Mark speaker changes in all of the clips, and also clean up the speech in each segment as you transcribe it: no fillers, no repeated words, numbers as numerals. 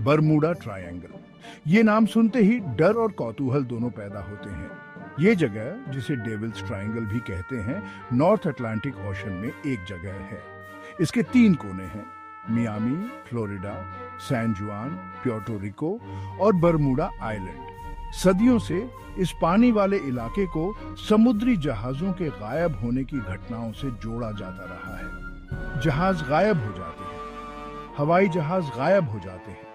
Speaker 1: Bermuda triangle. ये नाम सुनते ही डर और कौतूहल दोनों पैदा होते हैं। ये जगह, जिसे डेविल्स ट्रायंगल भी कहते हैं, नॉर्थ अटलांटिक ओशन में एक जगह है। इसके 3 कोने हैं: मियामी, फ्लोरिडा, सैन जुआन, प्यूर्टो रिको और बरमूडा आइलैंड। सदियों से इस पानी वाले इलाके को समुद्री जहाजों के गायब होने की घटनाओं से जोड़ा जाता रहा है। जहाज गायब हो जाते हैं, हवाई जहाज गायब हो जाते हैं।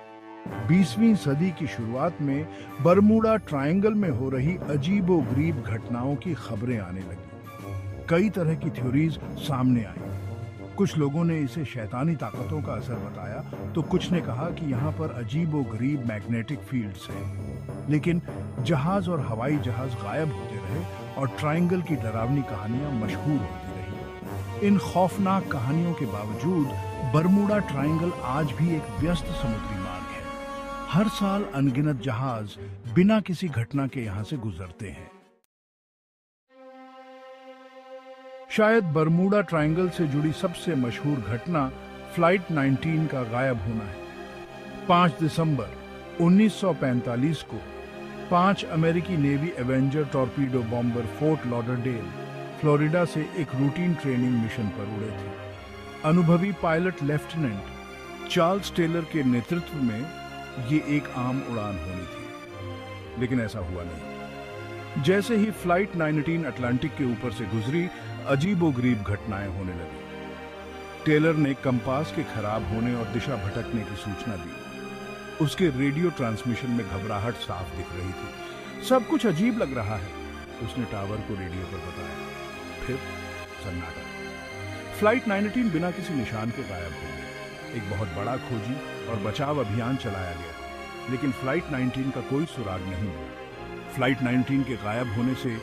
Speaker 1: 20वीं सदी की शुरुआत में बरमूडा ट्रायंगल में हो रही अजीबोगरीब घटनाओं की खबरें आने लगी। कई तरह की थ्योरीज सामने आई। कुछ लोगों ने इसे शैतानी ताकतों का असर बताया, तो कुछ ने कहा कि यहाँ पर अजीबोगरीब मैग्नेटिक फील्ड्स हैं। लेकिन जहाज और हवाई जहाज गायब होते रहे और ट्रायंगल की डरावनी कहानियां मशहूर होती रही। इन खौफनाक कहानियों के बावजूद बरमूडा ट्रायंगल आज भी एक व्यस्त समुद्री मार्ग है। हर साल अनगिनत जहाज बिना किसी घटना के यहाँ से गुजरते हैं। शायद बरमूडा ट्रायंगल से जुड़ी सबसे मशहूर घटना फ्लाइट 19 का गायब होना है। 5 दिसंबर 1945 को 5 अमेरिकी navy Avenger torpedo bomber fort Lauderdale, Florida से एक रूटीन ट्रेनिंग मिशन पर उड़े थे। अनुभवी पायलट लेफ्टिनेंट चार्ल्स टेलर के नेतृत्व में ये एक आम उड़ान होनी थी, लेकिन ऐसा हुआ नहीं। जैसे ही फ्लाइट 19 अटलांटिक के ऊपर से गुजरी, अजीबोगरीब घटनाएं होने लगी। टेलर ने कंपास के खराब होने और दिशा भटकने की सूचना दी। उसके रेडियो ट्रांसमिशन में घबराहट साफ दिख रही थी। सब कुछ अजीब लग रहा है, उसने टावर को रेडियो पर बताया। फिर सन्नाटा। फ्लाइट 19 बिना किसी निशान के गायब हो गई। एक बहुत बड़ा खोजी और बचाव अभियान चलाया गया, लेकिन फ्लाइट 19 का कोई सुराग नहीं हुआ। फ्लाइट 19 के गायब होने से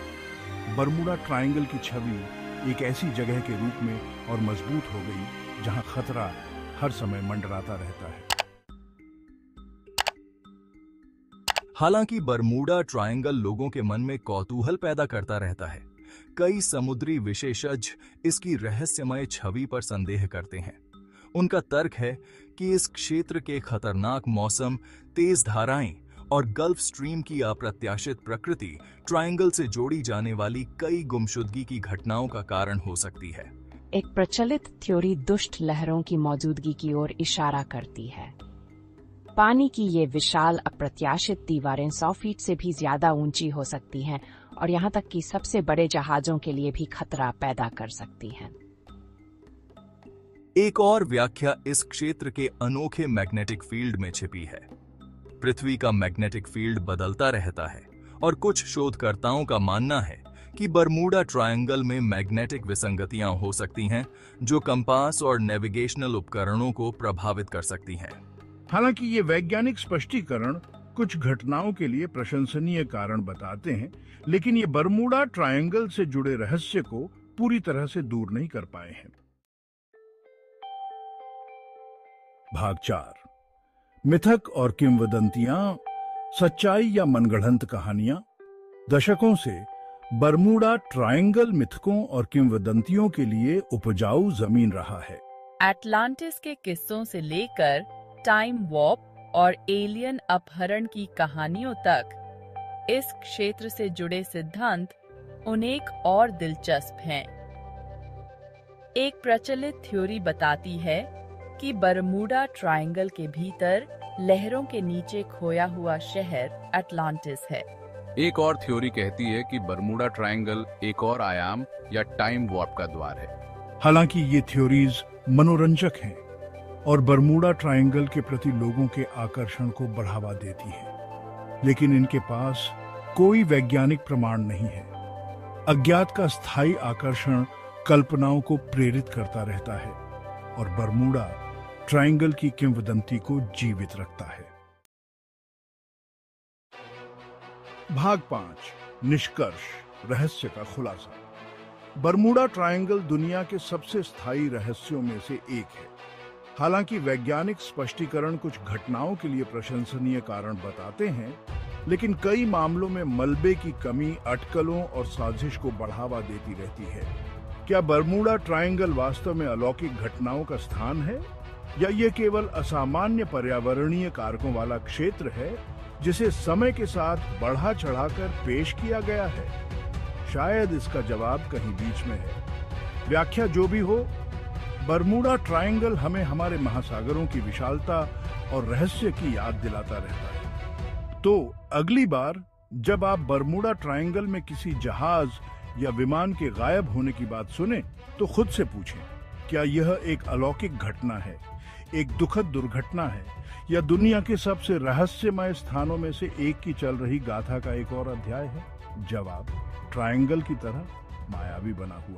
Speaker 1: बरमूडा ट्रायंगल की छवि एक ऐसी जगह के रूप में और मजबूत हो गई जहां खतरा हर समय मंडराता रहता है।
Speaker 2: हालांकि बरमूडा ट्रायंगल लोगों के मन में कौतूहल पैदा करता रहता है। कई समुद्री विशेषज्ञ इसकी रहस्यमय छवि पर संदेह करते हैं। उनका तर्क है कि इस क्षेत्र के खतरनाक मौसम, तेज धाराएं और गल्फ स्ट्रीम की अप्रत्याशित प्रकृति ट्रायंगल से जोड़ी जाने वाली कई गुमशुदगी की घटनाओं का कारण हो सकती है।
Speaker 3: एक प्रचलित थ्योरी दुष्ट लहरों की मौजूदगी की ओर इशारा करती है। पानी की ये विशाल अप्रत्याशित दीवारें 100 फीट से भी ज्यादा ऊंची हो सकती हैं और यहाँ तक कि सबसे बड़े जहाजों के लिए भी खतरा पैदा कर सकती हैं।
Speaker 2: एक और व्याख्या इस क्षेत्र के अनोखे मैग्नेटिक फील्ड में छिपी है। पृथ्वी का मैग्नेटिक फील्ड बदलता रहता है और कुछ शोधकर्ताओं का मानना है कि बरमूडा ट्रायंगल में मैग्नेटिक विसंगतियां हो सकती हैं जो कंपास और नेविगेशनल उपकरणों को प्रभावित कर सकती हैं।
Speaker 1: हालांकि ये वैज्ञानिक स्पष्टीकरण कुछ घटनाओं के लिए प्रशंसनीय कारण बताते हैं, लेकिन ये बरमूडा ट्रायंगल से जुड़े रहस्य को पूरी तरह से दूर नहीं कर पाए हैं। भाग 4, मिथक और किंवदंतियां, सच्चाई या मनगढ़ंत कहानियां। दशकों से बरमूडा ट्रायंगल मिथकों और किंवदंतियों के लिए उपजाऊ जमीन रहा है।
Speaker 4: अटलांटिस के किस्सों से लेकर टाइम वॉर्प और एलियन अपहरण की कहानियों तक इस क्षेत्र से जुड़े सिद्धांत अनेक और दिलचस्प हैं। एक प्रचलित थ्योरी बताती है कि बरमूडा ट्रायंगल के भीतर लहरों के नीचे खोया हुआ शहर अटलांटिस है।
Speaker 5: एक और थ्योरी कहती है कि बरमूडा ट्रायंगल एक और आयाम या टाइम वॉर्प का द्वार है।
Speaker 1: हालांकि ये थ्योरीज मनोरंजक हैं और बरमूडा ट्रायंगल के प्रति लोगों के आकर्षण को बढ़ावा देती हैं, लेकिन इनके पास कोई वैज्ञानिक प्रमाण नहीं है। अज्ञात का स्थायी आकर्षण कल्पनाओं को प्रेरित करता रहता है और बरमूडा ट्रायंगल की किंवदंती को जीवित रखता है। भाग 5, निष्कर्ष, रहस्य का खुलासा। बरमूडा ट्रायंगल दुनिया के सबसे स्थायी रहस्यों में से एक है। हालांकि वैज्ञानिक स्पष्टीकरण कुछ घटनाओं के लिए प्रशंसनीय कारण बताते हैं, लेकिन कई मामलों में मलबे की कमी अटकलों और साजिश को बढ़ावा देती रहती है। क्या बरमूडा ट्रायंगल वास्तव में अलौकिक घटनाओं का स्थान है या ये केवल असामान्य पर्यावरणीय कारकों वाला क्षेत्र है जिसे समय के साथ बढ़ा चढ़ाकर पेश किया गया है? शायद इसका जवाब कहीं बीच में है। व्याख्या जो भी हो, बरमूडा ट्रायंगल हमें हमारे महासागरों की विशालता और रहस्य की याद दिलाता रहता है। तो अगली बार जब आप बरमूडा ट्रायंगल में किसी जहाज या विमान के गायब होने की बात सुने, तो खुद से पूछें, क्या यह एक अलौकिक घटना है, एक दुखद दुर्घटना है, या दुनिया के सबसे रहस्यमय स्थानों में से एक की चल रही गाथा का एक और अध्याय है? जवाब ट्रायंगल की तरह मायावी बना हुआ है।